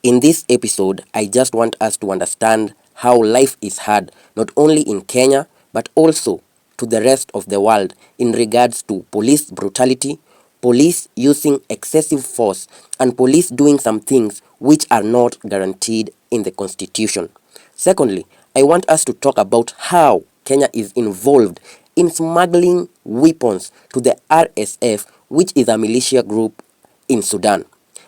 In this episode, I just want us to understand how life is hard, not only in Kenya, but also to the rest of the world in regards to police brutality, police using excessive force, and police doing some things which are not guaranteed in the constitution. Secondly, I want us to talk about how Kenya is involved in smuggling weapons to the R.S.F, which is a militia group in Sudan.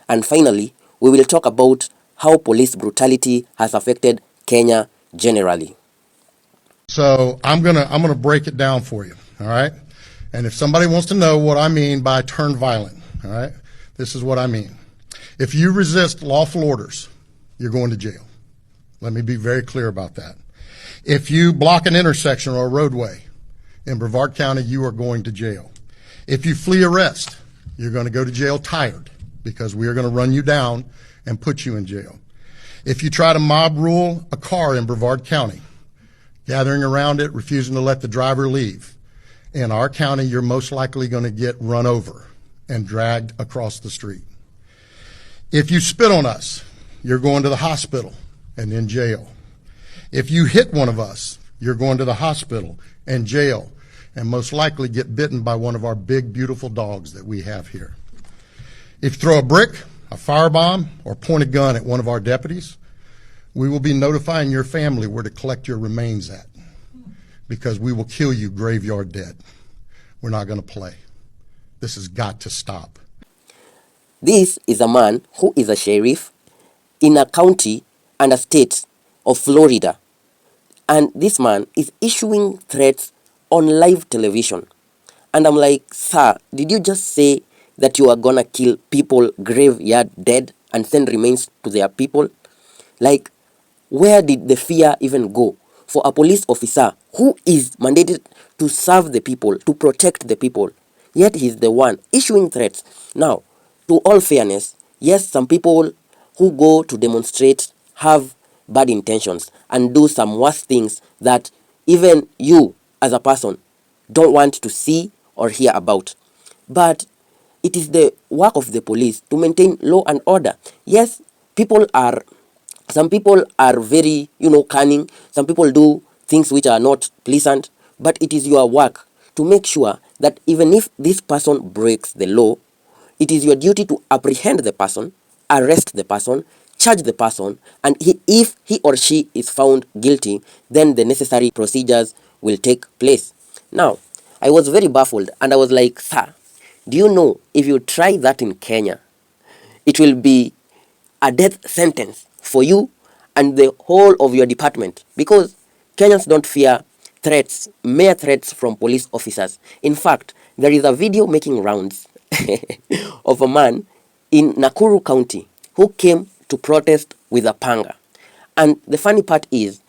And finally, we will talk about how police brutality has affected Kenya generally. So I'm gonna break it down for you, all right? And if somebody wants to know what I mean by turn violent, all right, this is what I mean. If you resist lawful orders, you're going to jail. Let me be very clear about that. If you block an intersection or a roadway in Brevard County, you are going to jail. If you flee arrest, you're going to go to jail tired because we are going to run you down and put you in jail. If you try to mob rule a car in Brevard County, gathering around it, refusing to let the driver leave, in our county, you're most likely going to get run over and dragged across the street. If you spit on us, you're going to the hospital and in jail. If you hit one of us, you're going to the hospital and jail, and most likely get bitten by one of our big, beautiful dogs that we have here. If you throw a brick, a firebomb, or point a gun at one of our deputies, we will be notifying your family where to collect your remains at, because we will kill you graveyard dead. We're not going to play. This has got to stop. This is a man who is a sheriff in a county and a state of Florida. And this man is issuing threats on live television. And I'm like, sir, did you just say that you are gonna kill people graveyard dead and send remains to their people? Like, where did the fear even go for a police officer who is mandated to serve the people, to protect the people? Yet he's the one issuing threats. Now, to all fairness, yes, some people who go to demonstrate have bad intentions and do some worse things that even you as a person don't want to see or hear about. But it is the work of the police to maintain law and order. Yes, some people are very, cunning. Some people do things which are not pleasant, but it is your work to make sure that even if this person breaks the law, it is your duty to apprehend the person, arrest the person, charge the person, and if he or she is found guilty, then the necessary procedures will take place. Now, I was very baffled and I was like, sir, do you know if you try that in Kenya, it will be a death sentence for you and the whole of your department, because Kenyans don't fear threats, mere threats from police officers. In fact, there is a video making rounds of a man in Nakuru County who came to protest with a panga. And the funny part is,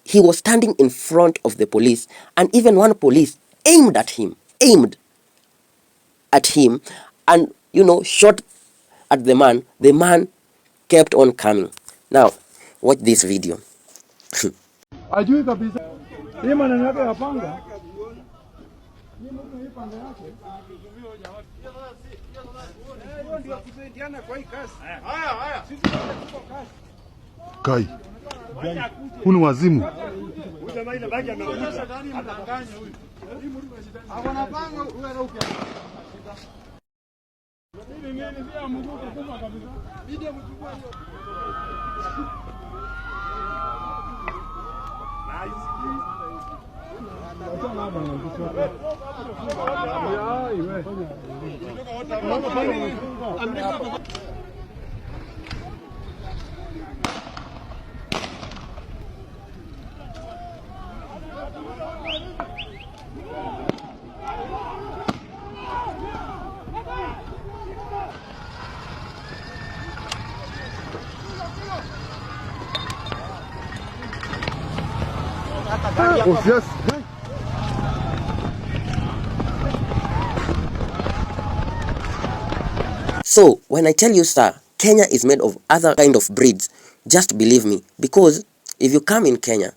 he was standing in front of the police, and even one police aimed at him, and, shot at the man. The man kept on coming. Now, watch this video. Ajui kabisa. Hii maneno yake ya panga. Hii panga yake. Ndio kusaidiana kwa hii kazi. Haya. Sisi tuko kazi. Kai. Huni wazimu. Huyu jamaa ile bagi amekuja. Atanganya huyu. Akona panga wewe na ukia. Mimi pia mguu kubwa kabisa. Video mchukua hiyo. Oh, yes. So, when I tell you, sir, Kenya is made of other kind of breeds, just believe me. Because if you come in Kenya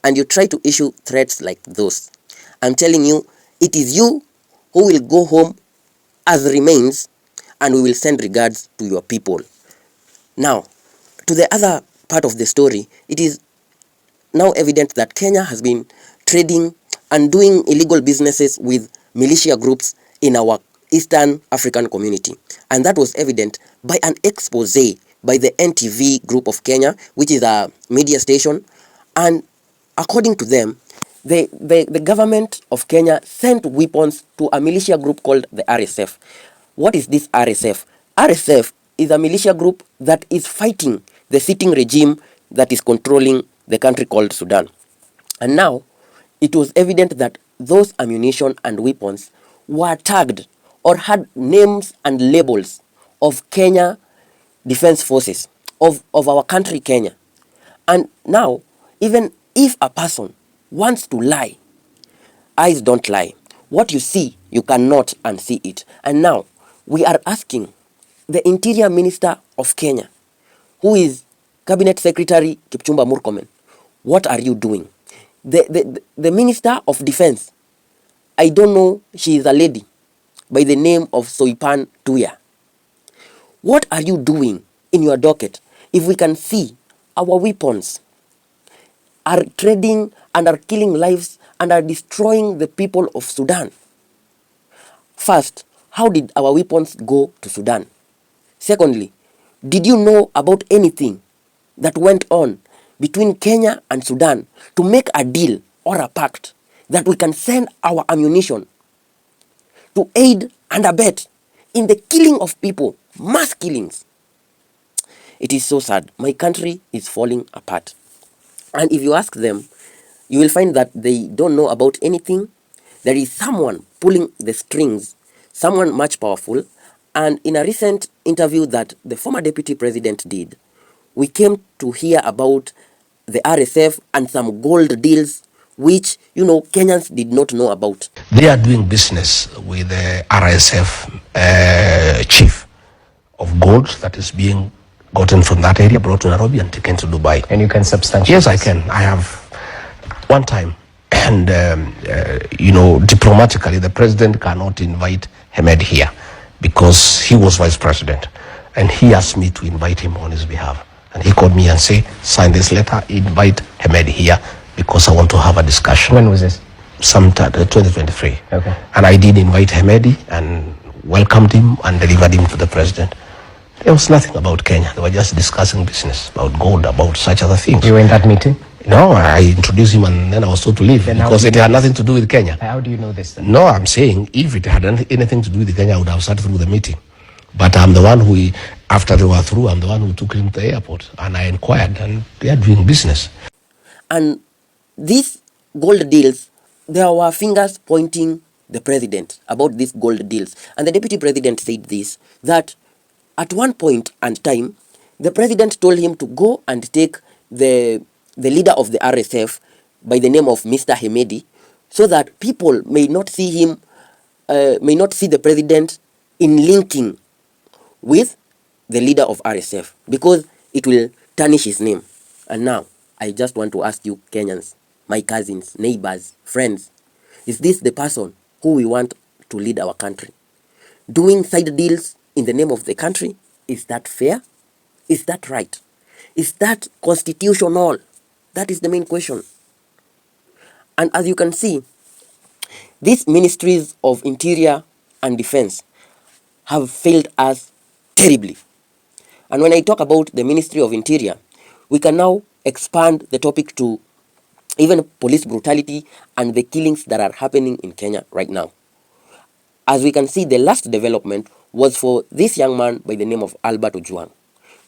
and you try to issue threats like those, I'm telling you, it is you who will go home as remains, and we will send regards to your people. Now, To the other part of the story, it is now evident that Kenya has been trading and doing illegal businesses with militia groups in our Eastern African community. And that was evident by an expose by the NTV Group of Kenya, which is a media station. And according to them, the government of Kenya sent weapons to a militia group called the R.S.F. What is this R.S.F? R.S.F is a militia group that is fighting the sitting regime that is controlling the country called Sudan. And now, it was evident that those ammunition and weapons were tagged or had names and labels of Kenya Defense Forces, of our country Kenya. And now, even if a person wants to lie, eyes don't lie. What you see, you cannot unsee it. And now, we are asking the Interior Minister of Kenya, who is Cabinet Secretary Kipchumba Murkomen, what are you doing? The Minister of Defense, I don't know, she is a lady by the name of Soipan Tuya. What are you doing in your docket if we can see our weapons are trading and are killing lives and are destroying the people of Sudan? First, how did our weapons go to Sudan? Secondly, did you know about anything that went on between Kenya and Sudan to make a deal or a pact that we can send our ammunition to aid and abet in the killing of people, mass killings? It is so sad. My country is falling apart. And if you ask them, you will find that they don't know about anything. There is someone pulling the strings, someone much powerful. And in a recent interview that the former deputy president did, we came to hear about the R.S.F and some gold deals which, Kenyans did not know about. They are doing business with the R.S.F chief of gold that is being gotten from that area, brought to Nairobi and taken to Dubai. And you can substantiate? Yes, I can. I have one time. And, diplomatically, the president cannot invite Ahmed here because he was vice president. And he asked me to invite him on his behalf. And he called me and said, sign this letter, invite Ahmed here because I want to have a discussion. When was this? Sometime 2023. Okay. And I did invite Ahmed and welcomed him and delivered him to the president. There was nothing about Kenya. They were just discussing business, about gold, about such other things. You were in that meeting? No, I introduced him and then I was told to leave because it had nothing to do with Kenya. How do you know this then? No, I'm saying if it had anything to do with Kenya, I would have sat through the meeting. But I'm the one who, after they were through, I'm the one who took him to the airport and I inquired and they are doing business. And these gold deals, there were fingers pointing the president about these gold deals. And the deputy president said this, that at one point and time, the president told him to go and take the leader of the R.S.F by the name of Mr. Hemedi, so that people may not see him, may not see the president in linking with the leader of R.S.F because it will tarnish his name. And now, I just want to ask you Kenyans, my cousins, neighbors, friends, is this the person who we want to lead our country? Doing side deals in the name of the country, is that fair? Is that right? Is that constitutional? That is the main question. And as you can see, these ministries of Interior and Defense have failed us terribly. And when I talk about the Ministry of Interior, we can now expand the topic to even police brutality and the killings that are happening in Kenya right now. As we can see, the last development was for this young man by the name of Albert Ojwang.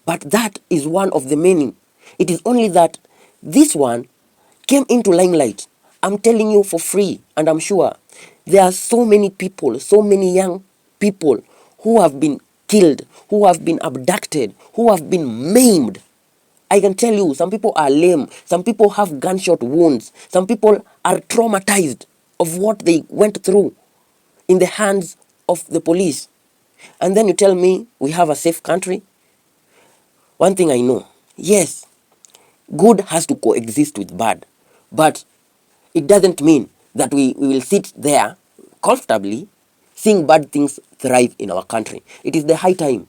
But that is one of the many. It is only that this one came into limelight. I'm telling you for free, and I'm sure there are so many people, so many young people who have been killed, who have been abducted, who have been maimed. I can tell you, some people are lame, some people have gunshot wounds, some people are traumatized of what they went through in the hands of the police. And then you tell me we have a safe country? One thing I know, yes, good has to coexist with bad, but it doesn't mean that we will sit there comfortably seeing bad things thrive in our country. It is the high time.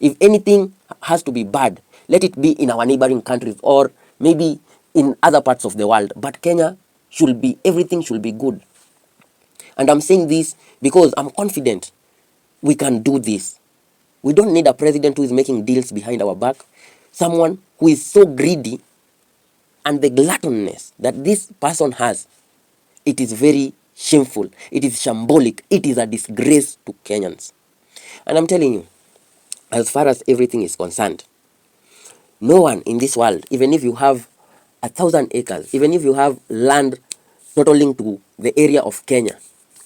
If anything has to be bad, let it be in our neighboring countries or maybe in other parts of the world. But Kenya should be, everything should be good. And I'm saying this because I'm confident we can do this. We don't need a president who is making deals behind our back. Someone who is so greedy, and the gluttoniness that this person has, it is very shameful. It is shambolic. It is a disgrace to Kenyans. And I'm telling you, as far as everything is concerned, no one in this world, even if you have 1,000 acres, even if you have land totaling to the area of Kenya,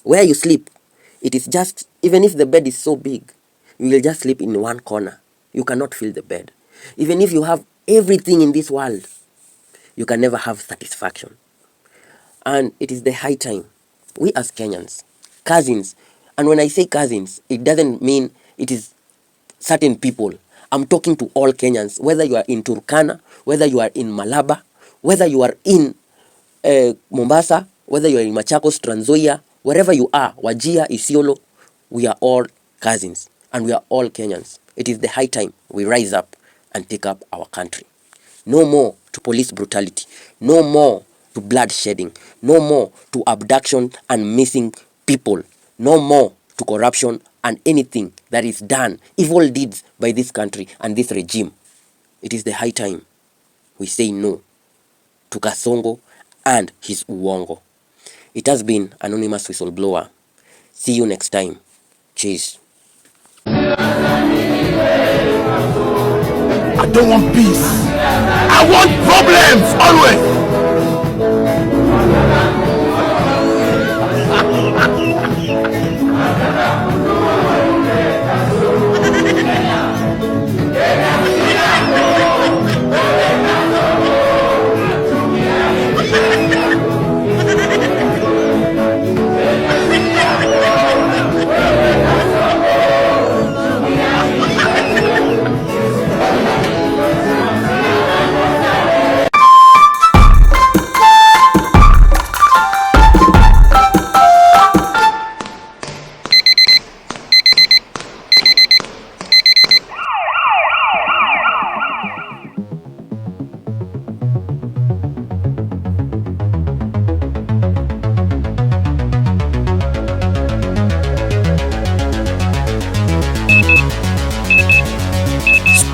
where you sleep, it is just, even if the bed is so big, you will just sleep in one corner. You cannot fill the bed. Even if you have everything in this world, you can never have satisfaction. And it is the high time, we as Kenyans, cousins, and when I say cousins, it doesn't mean it is certain people. I'm talking to all Kenyans, whether you are in Turkana, whether you are in Malaba, whether you are in Mombasa, whether you are in Machakos, Trans Nzoia, wherever you are, Wajir, Isiolo, we are all cousins and we are all Kenyans. It is the high time we rise up and take up our country. No more to police brutality. No more to bloodshedding. No more to abduction and missing people. No more to corruption and anything that is done, evil deeds by this country and this regime. It is the high time we say no to Kasongo and his uongo. It has been Anonymous Whistleblower. See you next time. Cheers. I don't want peace. I want problems always.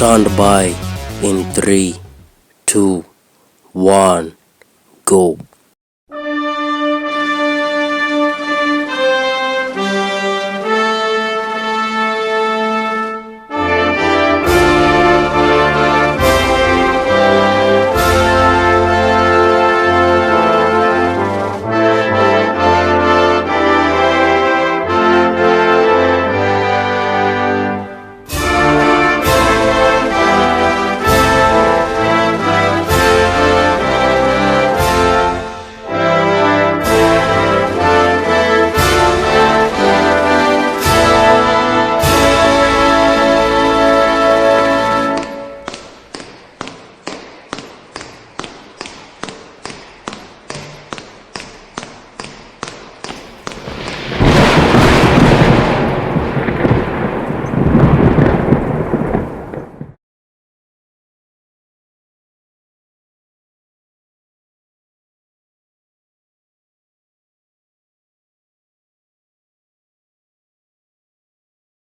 Stand by in 3, 2, 1, go.